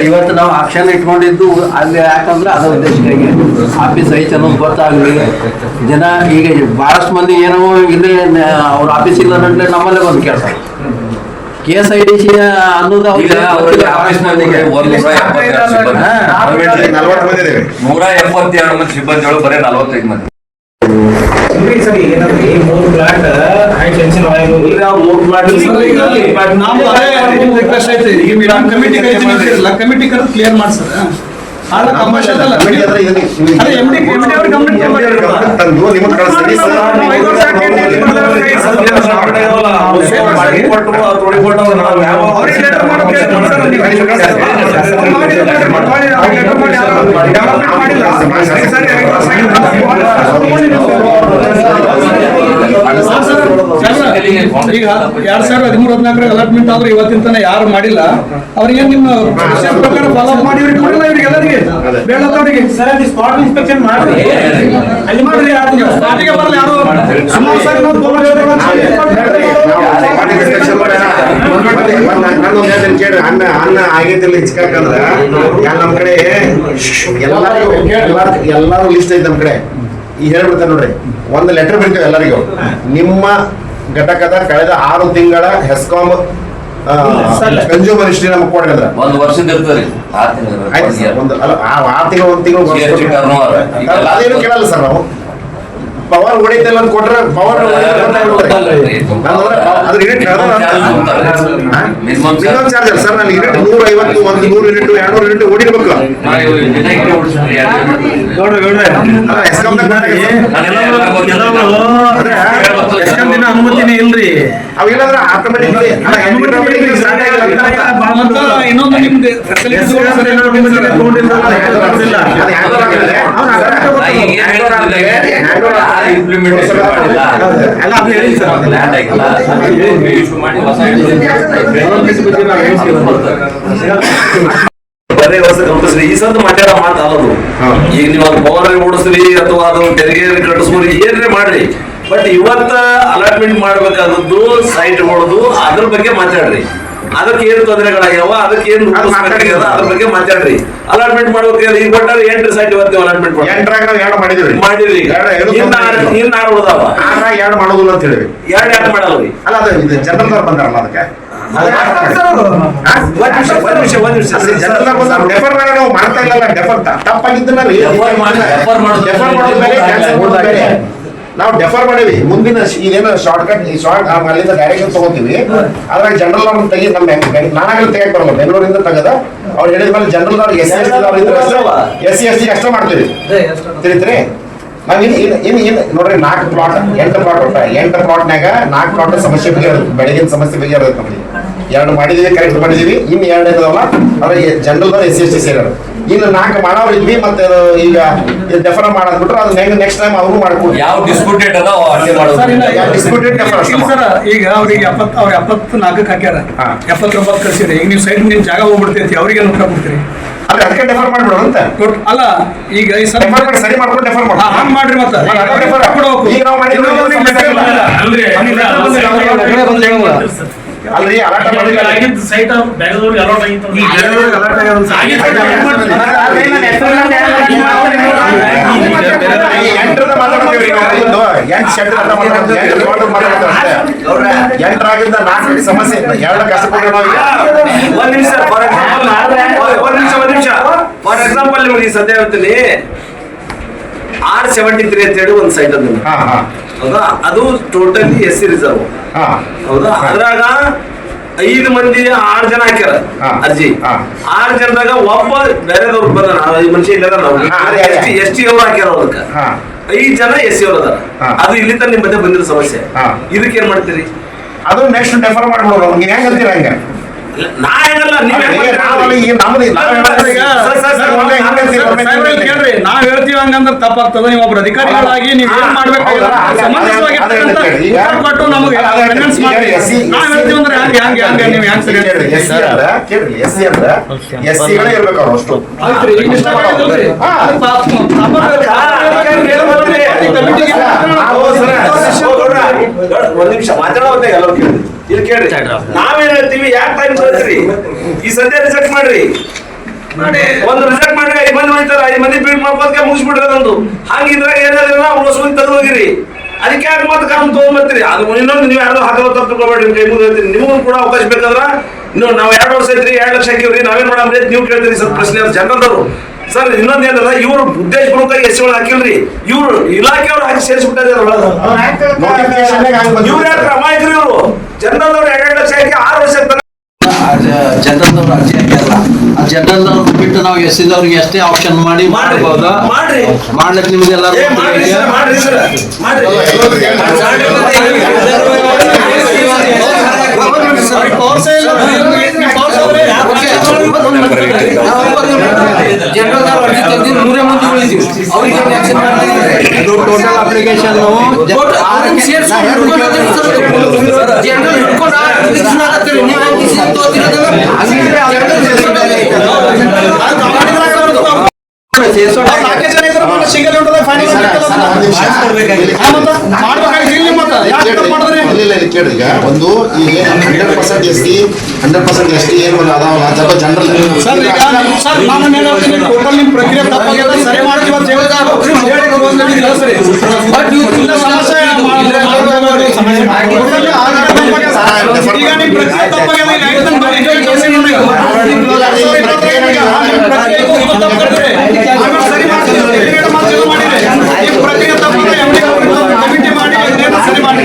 ಇವತ್ತು ನಾವು ಆಕ್ಷನ್ ಇಟ್ಕೊಂಡಿದ್ದು ಅಲ್ಲಿ ಯಾಕಂದ್ರೆ ಅದ ಉದ್ದೇಶಕ್ಕಾಗಿ ಆಫೀಸ್ ಐತೆ ಅನ್ನೋದು ಗೊತ್ತಾಗ್ಲಿ. ಜನ ಈಗ ಬಹಳಷ್ಟು ಮಂದಿ ಏನೋ ಇಲ್ಲಿ ಅವ್ರ ಆಫೀಸ್ ಇಲ್ಲ ಅಂದ್ರೆ ನಮ್ಮಲ್ಲೇ ಬಂದು ಕೇಳ್ತಾರೆ. KSIDC ಅನ್ನೋದು 172 ಮಂದಿ ಸಿಬ್ಬಂದಿ ಒಳಗೆ ಬರೀ 45 ಮಂದಿ. ಸರಿ ಏನಂದ್ರೆ 3 ಪ್ಲಾಟ್ ಹೈ ಟೆನ್ಷನ್ ವೈರ್ ಈಗ 3 ಪ್ಲಾಟ್ ನಾವು ರಿಕ್ವೆಸ್ಟ್ ಐತೆ. ಈಗ ಕಮಿಟಿ ಕಮಿಟಿ ಕರೆದು ಕ್ಲಿಯರ್ ಮಾಡ್ಸರ್. ಆದ್ರೆ ಕಮರ್ಷಿಯಲ್ ಅಲ್ಲ ಅದೇ MD ಅವ್ರ ಕಮಿಟಿ ತಂದು ನಿಮಗೆ ಕಳಿಸ್ತೀನಿ ಸರ್. ಈಗ 2013-14 ಅಲಾಟ್ಮೆಂಟ್ ಆದ್ರೆ ಇವತ್ತಿನ ತನಕ ಯಾರು ಮಾಡಿಲ್ಲ. ಅವ್ರಿಗೆ ನಿಮ್ಮ ಪ್ರಕಾರ ಫಾಲೋ ಅಪ್ ಮಾಡಿ ಇವ್ರಿಗೆ ಕೊಡಲ್ಲ. ಇವ್ರಿಗೆ ಎಲ್ಲರಿಗೆ ಬೇಡದವರಿಗೆ ಸರ್ ಸ್ಪಾಟ್ ಇನ್ಸ್ಪೆಕ್ಷನ್ ಮಾಡಿ ಅಲ್ಲಿ ಮಾಡ್ರಿ. ಸ್ಪಾಟಿಗೆ ಬರಲ್ಲ ಯಾರು. ಸುಮಾರು ಸರಿ ನಾವು ನನ್ನೊಂದು ಹೇಳ್ತೀನಿ ಕೇಳಿ, ಅನ್ನ ಆಗೈತಿಲ್ಲ ಹೆಚ್ಚಕಂದ್ರ ನಮ್ ಕಡೆ ಎಲ್ಲಾರು ಲಿಸ್ಟ್ ಐತೆ ನಮ್ ಕಡೆ. ಈಗ ಹೇಳ್ಬಿಡ್ತಾರೆ ನೋಡ್ರಿ, ಒಂದು ಲೆಟರ್ ಬರೀತೇವೆ ಎಲ್ಲರಿಗೂ. ನಿಮ್ಮ ಘಟಕದ ಕಳೆದ 6 ತಿಂಗಳ ಹೆಸ್ಕಾಂ ಕನ್ಸ್ಯೂಮರ್ ಹಿಸ್ಟ್ರಿ ನಮ್ಗೆ ಕೊಡ್ರಿ ಅಂದ್ರೆ 1 ವರ್ಷದ ಇರ್ತದೆ. ಆಯ್ತು ಸರ್. ಒಂದು ಅಲ್ಲ 6 ತಿಂಗಳು 1 ತಿಂಗಳು ಅದೇನು ಕೇಳಲ್ಲ ಸರ್. ನಾವು ಪವರ್ ಹೊಡಿತಿಲ್ಲ ಅಂತ ಕೊಟ್ರೆ ಪವರ್ ಅದ್ರ ಯೂನಿಟ್ ಮಿನಿಮಮ್ ಚಾರ್ಜ್ ಅಲ್ಲ ಸರ್. ನಾನು ಯೂನಿಟ್ 150, 100 ಯೂನಿಟ್ 200 ಯೂನಿಟ್ ಹೊಡಿರ್ಬೇಕು. ಅನುಮತಿನೇ ಇಲ್ರಿ. ಅವೆಲ್ಲಂದ್ರೆ ಆಟೋಮೆಟಿಕ್ಲಿ ಇನ್ನೊಂದು ನಿಮ್ದು ಈ ಸದ್ದು ಮಾಡ್ಯಾರ ಮಾತಾಡೋದು. ಈಗ ನೀವು ಅದು ಪವರ್ ಓಡಿಸ್ರಿ ಅಥವಾ ಅದು ತೆರಿಗೆ ಕಟ್ಟಿಸ್ರಿ ಏನ್ರಿ ಮಾಡ್ರಿ, ಬಟ್ ಇವತ್ತ ಅಲಾಟ್ಮೆಂಟ್ ಮಾಡ್ಬೇಕಾದದ್ದು ಸೈಟ್ ಮಾಡೋದು ಅದ್ರ ಬಗ್ಗೆ ಮಾತಾಡ್ರಿ. ಅದಕ್ಕೆ ಏನ್ ತೊಂದರೆಗಳಾಗ್ಯಾವ, ಅದಕ್ಕೆ ಏನ್ ಅದ್ರ ಬಗ್ಗೆ ಮಾತಾಡ್ರಿ. ಅಲಾಟ್ಮೆಂಟ್ ಮಾಡ್ಬೇಕು. ಈಗ ಕೊಟ್ಟಾರ 8 ಸೈಟ್ ಇವತ್ತು ಅಲಾಟ್ಮೆಂಟ್ ಮಾಡಿದ್ರಿ. ಇನ್ನ 6 ಉಳ್ದಾವ. 2 ಮಾಡೋದಿಲ್ಲ ಅಂತ ಹೇಳಿ 2 ಯಾಕೆ ಮಾಡಲ್ರಿ? ಅಲ್ಲ ಅದು ಜನರಲ್ ಬಂದಾರಲ್ಲ ಅದಕ್ಕೆ ನಾವು ಮಾಡ್ತಾ ಇಲ್ಲ. ಡೆಫರ್ ತಪ್ಪಾಗಿದ್ದನ್ನ ನಾವು ಡೆಫರ್ ಮಾಡೀವಿ. ಮುಂದಿನ ಇದೇನೋ ಶಾರ್ಟ್ಕಟ್ ಅಲ್ಲಿಂದ ಡೈರೆಕ್ಷನ್ ತಗೋತೀವಿ. ಅದ್ರಾಗ ಜನರಲ್ ಅವ್ರನ್ನ ತೆಗಿ ನಾನಾಗಲಿ ತೆಗಿಯಕ್ ಬರಲ್ಲ. ಬೆಂಗಳೂರಿಂದ ತೆಗದ ಅವ್ರು ಹೇಳಿದ ಮೇಲೆ ಜನರಲ್ ಅವ್ರಿಗೆ SC ಎಕ್ಸ್ಟ್ರಾ ಮಾಡ್ತೀವಿ. ತಿಳಿತ್ರಿ? ನಾವ್ ಇನ್ ನೋಡ್ರಿ 4 ಪ್ಲಾಟ್ 8 ಪ್ಲಾಟ್ ಹೊಟ್ಟ 8 ಪ್ಲಾಟ್ನಾಗ 4 ಪ್ಲಾಟ್ ಸಮಸ್ಯೆ ಬಗೆಹರಿದ. ಬೆಳಗಿನ ಸಮಸ್ಯೆ ಬಗೆಹರಿದ. ನಮಗೆ 2 ಮಾಡಿದೀವಿ, ಕರೆಕ್ಟ್ ಮಾಡಿದೀವಿ. ಇನ್ನು 2 ಇದಾವಲ್ಲ ಅವ್ರಿಗೆ ಜನರಲ್ SC ಸೇರೋರು. ಇನ್ನು 4 ಮಾಡೋರು ಇದ್ವಿ. ಮತ್ತೆ ಈಗ ಡೆಫರ್ ಮಾಡಾಕ್ಬಿಟ್ರೆ ಅದನ್ನ ಹೆಂಗ್ ನೆಕ್ಸ್ಟ್ ಟೈಮ್ ಅವ್ರು ಮಾಡ್ಕೊಡ್ತೀವಿ. ಯಾವ ಡಿಸ್ಪ್ಯೂಟೆಡ್ ಅದ ಡಿಸ್ಪ್ಯೂಟೆಡ್ ಸರ್. ಈಗ ಅವ್ರಿಗೆ 74 ಹಾಕ್ಯಾರ, 79 ಕಳ್ಸಿರಿ. ಈಗ ನೀವು ಸೈಡ್ ನಿಮ್ ಜಾಗ ಹೋಗ್ಬಿಡ್ತೈತಿ, ಅವ್ರಿಗೆ ಏನು ಕೊಡ್ತೀರಿ? ಅಲ್ಲ ಅದಕ್ಕೆ ಡೆಫರ್ ಮಾಡ್ಬಿಡೋಣ ಅಂತ. ಅಲ್ಲ ಈಗ ಈ ಸರ್ ಸರಿ ಮಾಡ್ಕೊಂಡು ಡೆಫರ್ ಮಾಡಿ ಹಂಗ್ ಮಾಡ್ರಿ. ಮತ್ತೆ ಈಗ ನಾವು ಅಲ್ರಿ ಅಲಾಟ ಆಗಿದ್ದು ಸೈಟ್ ಬೆಂಗಳೂರಿಗೆ ಅಲಾಟ್ ಆಗಿತ್ತು. ಎಂಟರಾಗಿದ್ದ 4 ಸಮಸ್ಯೆ 2 ಕಷ್ಟ ಕೊಡ್ರಿ ನಾವು. ಒಂದ್ ನಿಮಿಷ ಫಾರ್ ಎಕ್ಸಾಂಪಲ್ ನಿಮಗೆ ಈ ಸದ್ಯ ಹೇಳ್ತೀನಿ. R73 ಅಂತ ಹೇಳಿ ಒಂದು ಸೈಟ್ ಅದ. ಹೌದಾ? ಅದು ಟೋಟಲಿ SC ರಿಸರ್ವ್. ಹೌದಾ? ಅದ್ರಾಗ 5 ಮಂದಿ 6 ಜನ ಹಾಕ್ಯಾರ ಅರ್ಜಿ. 6 ಜನದಾಗ ಒಬ್ಬ ಬೇರೆದವ್ರು ಬಂದ ಮನುಷ್ಯ ಇಲ್ಲ. ನಾವು ST ಅವ್ರು ಹಾಕ್ಯಾರ. ಅದಕ್ಕೆ 5 ಜನ SC ಅವ್ರು ಅದಾರ. ಅದು ಇಲ್ಲಿ ತನಕ ನಿಮ್ ಮಧ್ಯೆ ಬಂದಿರೋ ಸಮಸ್ಯೆ. ಇದಕ್ಕೆ ಏನ್ ಮಾಡ್ತೀರಿ? ಅದು ನೆಕ್ಸ್ಟ್ ಡೆಫರ್ ಮಾಡ್ಬಿಡೋದು. ನೀವ್ ಹೆಂಗ್ ಅಂತೀರ ಹಂಗ? ನಾ ಹೇಳಲ್ಲ, ನಾವ್ ಹೇಳ್ತೀವಿ ಹಂಗಂದ್ರೆ ತಪ್ಪಾಗ್ತದ. ನೀವು ಒಬ್ರು ಅಧಿಕಾರಿಗಳಾಗಿ ನೀವ್ ಏನ್ ಮಾಡ್ಬೇಕು ಕೊಟ್ಟು ನಮಗೆ ನಾವ್ ಹೇಳ್ತೀವಿ ಅಂದ್ರೆ ಹಂಗೆ ನೀವು ಹೆಂಗ್ ಸರಿ SCಗಳೇ ಇರ್ಬೇಕು ಅವ್ರು ಅಷ್ಟು. ಒಂದ್ ನಿಮಿಷ ಮಾತಾಡೋದೇ ಎಲ್ಲರೂ ಕೇಳಿ. ಇಲ್ಲಿ ಕೇಳ್ರಿ, ನಾವೇನ್ ಹೇಳ್ತೀವಿ, ಯಾಕೆ ಟೈಮ್ ಕೊಡ್ತೀರಿ? ಈ ಸದ್ಯ ರಿಜೆಕ್ಟ್ ಮಾಡ್ರಿ. ಒಂದು ರಿಜೆಕ್ಟ್ ಮಾಡ್ರಿ, 5 ಮಂದಿ ಹೋಗ್ತಾರ, 5 ಮಂದಿ ಬೀಟ್ ಮಾಡ್ಕೋದಕ್ಕೆ ಮುಗಿಸ್ಬಿಡ್ರಿ. ಅದೊಂದು ಹಂಗಿದ್ರಾಗ ಏನಾದ್ರೆ ನಾವು ಉಳಿಸ್ಕೊಂಡು ತೆಗೆದು ಹೋಗಿರಿ. ಅದಕ್ಕೆ ಯಾಕೆ ಮತ್ತೆ ಕಾರಣ ತಗೊಂಡ್ಬರ್ತೀರಿ? ಅದು ಇನ್ನೊಂದು ನೀವು ಯಾರು ಹಾಕೋ ತಪ್ಪು ತಗೊಳ್ಬೇಡಿ. ನಿಮ್ ಕೈ ಮುಗಿದು ಹೇಳ್ತೀರಿ. ನಿಮಗೂ ಕೂಡ ಅವಕಾಶ ಬೇಕಾದ್ರ ನಾವು 2 ವರ್ಷ ಐತ್ರಿ 2 ಲಕ್ಷ ಹಾಕಿವ್ರಿ, ನಾವೇನ್ ಮಾಡಮ್ರಿ ನೀವು ಕೇಳ್ತೀರಿ. ಸ್ವಲ್ಪ ಪ್ರಶ್ನೆ ಜನರಲ್ದವ್ರು ಸರ್. ಇನ್ನೊಂದ್ ಏನಲ್ಲ, ಇವ್ರು ಉದ್ದೇಶಪೂರ್ವಕವಾಗಿ SC ಒಳಗೆ ಹಾಕಿಲ್ರಿ, ಇವ್ರು ಇಲಾಖೆಯವ್ರು ಹಾಕಿ ಸೇರಿಸ್ಬಿಟ್ಟಿದ್ದಾರೆ. ಇವ್ರು ಯಾರು ಅಮಾಯಕರು? ಇವ್ರು ಜನರಲ್ದವ್ರು 2 ಲಕ್ಷ ಹಾಕಿ 6 ವರ್ಷ ಜನರಲ್ದವ್ರು ಅರ್ಜಿ ಹಾಕ್ಯಾರಲ್ಲ, ಆ ಜನರಲ್ದವ್ರು ಬಿಟ್ಟು ನಾವು SC-ದವ್ರಿಗೆ ಎಷ್ಟೇ ಆಪ್ಷನ್ ಮಾಡಿ ಮಾಡಬಹುದಾ? ಮಾಡ್ಲಿಕ್ಕೆ ನಿಮ್ಗೆಲ್ಲ ಟೋಟಲ್ ಅಪ್ಲಿಕೇಶನ್ ಸಿಂಗಲ್ ಇಲ್ಲಿ ಕೇಳಿ ಈಗ ಒಂದು ಈಗ 100% SC 100% ST ಏನು ಅದಾವಲ್ಲ ಸ್ವಲ್ಪ ಜನರಲ್ ಸರ್ ಈಗ ಸರ್ ನಾನು ಹೇಳ್ತೀನಿ ಟೋಟಲ್ ನಿಮ್ಮ ಪ್ರಕ್ರಿಯೆ ತಪ್ಪಾಗಿದೆ ಸರಿ ಮಾಡ್ತೀವಿ ಅಂತ ಹೇಳಿದ್ರೆ ಸರಿ ಬಟ್ ಇಲ್ಲ ಸಮಸ್ಯೆ ಈಗ ನಿಮ್ಮ ಪ್ರಕ್ರಿಯೆ ತಪ್ಪಾಗಿದೆ ಈಗ ಆಯ್ತು ಬರೀ ಸರಿ ಮಾಡ್ತೀವಿ ಪ್ರಕ್ರಿಯೆ ತಪ್ಪಾಗಿದೆ ಕಮಿಟಿ ಮಾಡಿ ಸರಿ ಮಾಡಿ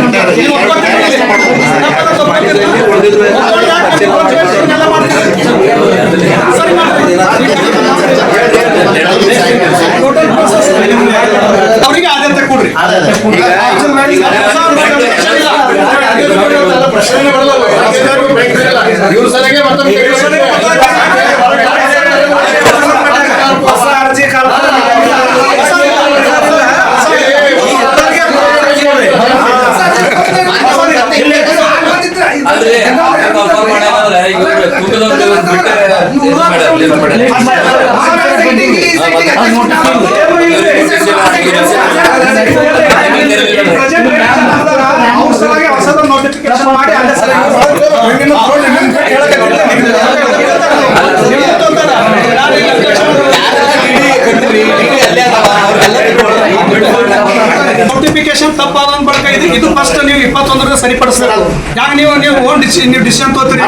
ಅವರಿಗೆ ಆದ್ಯತೆ ಕೊಡ್ರಿ ಪ್ರಶ್ನೆ ಬರಲ್ಲ ಇವ್ರ ಸಲಗೆ ಮತ್ತೊಂದು ಹೊಸ ಅರ್ಜಿ ಹೊಸದ ನೋಟಿಫಿಕೇಶನ್ ಮಾಡಿ ನೋಟಿಫಿಕೇಶನ್ ತಪ್ಪಾದ ಬಳಿಕ ಇದು ಫಸ್ಟ್ ನೀವು 21 ಸರಿಪಡಿಸ್ತೀರ ಯಾಕ ನೀವು ಡಿಸಿಷನ್ ತಗೋತೀರಿ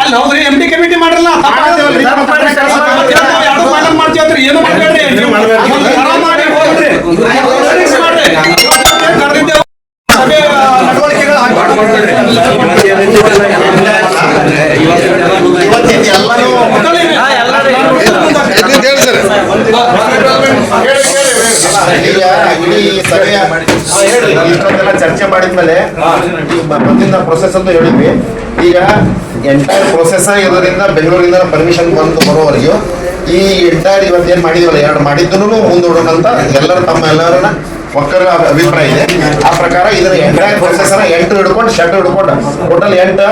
ಅಲ್ಲಿ ಹೌದ್ರಿ MD ಕಮಿಟಿ ಮಾಡಿರಲ್ಲ ಮಾಡ್ತೀವಿ ಏನು ಮಾಡ್ಬೇಡ್ರಿ ಮಾಡಿ ಹೋಗ್ರಿ ಸಭೆ ನಡವಳಿಕೆಗಳು ಇಷ್ಟೊಂದೆಲ್ಲ ಚರ್ಚೆ ಮಾಡಿದ್ಮೇಲೆ ಮುಂದಿನ ಪ್ರೊಸೆಸ್ ಅಂತ ಹೇಳಿದ್ವಿ. ಈಗ ಎಂಟೈರ್ ಪ್ರೊಸೆಸ್ ಇರೋದ್ರಿಂದ ಬೆಂಗಳೂರಿಂದ ಪರ್ಮಿಷನ್ ಬಂದು ಬರೋವರೆಗೂ ಈ ಎಂಟೈರ್ ಇವತ್ತೇನ್ ಮಾಡಿದೀವಲ್ಲ 2 ಮಾಡಿದ್ದೂ ಮುಂದೂಡೋಣ ಅಂತ ಎಲ್ಲರೂ ತಮ್ಮ ಎಲ್ಲರನ್ನ ಒಕ್ಕರ ಅಭಿಪ್ರಾಯ ಇದೆ. ಆ ಪ್ರಕಾರ ಇದರ ಎಂಟೈರ್ ಪ್ರೊಸೆಸ್ 8 ಹಿಡ್ಕೊಂಡು ಶೆಡ್ ಹಿಡ್ಕೊಂಡು ಟೋಟಲ್ 8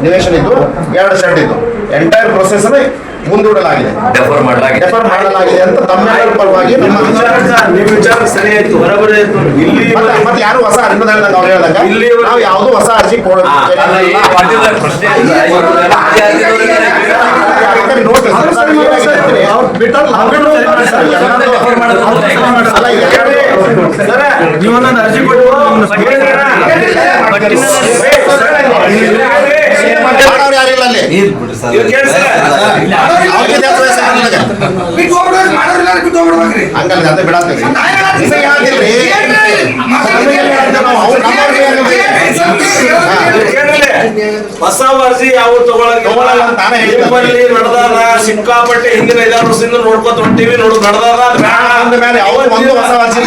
ನಿವೇಶನ ಇದ್ದು 2 ಶೆಡ್ ಇದ್ದು ಎಂಟೈರ್ ಪ್ರೊಸೆಸ್ ಮುಂದೂಡಲಾಗಿದೆ, ಡೆಫರ್ ಮಾಡಲಾಗಿದೆ ಅಂತ ತಮ್ಮೆಲ್ಲರ ಪರವಾಗಿ ನಮ್ಮ ವಿಚಾರ ಸರಿ ಆಯ್ತು, ಬರೋಬರಿ ಆಯ್ತು. ಇಲ್ಲಿ ಮತ್ತೆ ಯಾರು ಹೊಸ ಅನುದಾನ ಹೇಳ್ದಂಗೆ ಅವ್ರು ಹೇಳ್ದಂಗ ಇಲ್ಲಿ ನಾವು ಯಾವುದು ಹೊಸ ಅರ್ಜಿ ಕೊಡೋದು ಅರ್ಜಿ ಯಾರಿಲ್ಲ ಅಲ್ಲಿ ಹಂಗಲ್ಲ ಅದೇ ಬಿಡಾತ್ತೀವಿ ಹೊಸ ಅರ್ಜಿ ಯಾವ ತಗೊಳ್ಳಲ್ಲ ತಾನೇ ನಡೆದಾರ ಸಿಕ್ಕಾಪಟ್ಟೆ ಹಿಂದಿನ 5 ವರ್ಷದಿಂದ ನೋಡ್ಕೊತ ಹೊಂಟಿವಿ ನೋಡ್ ನಡೆದಾರ ಮೇಲೆ ಅವ್ರು ಒಂದು ಹೊಸ ಅರ್ಜಿ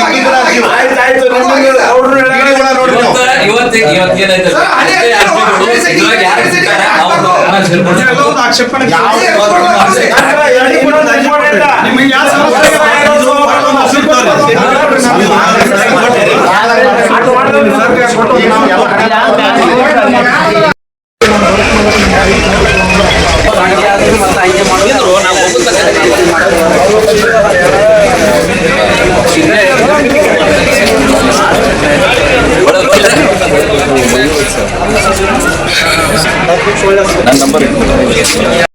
ಆಯ್ತಾಯ್ತು ಆಕ್ಷೇಪಣೆ ನನ್ನ ನಂಬರ್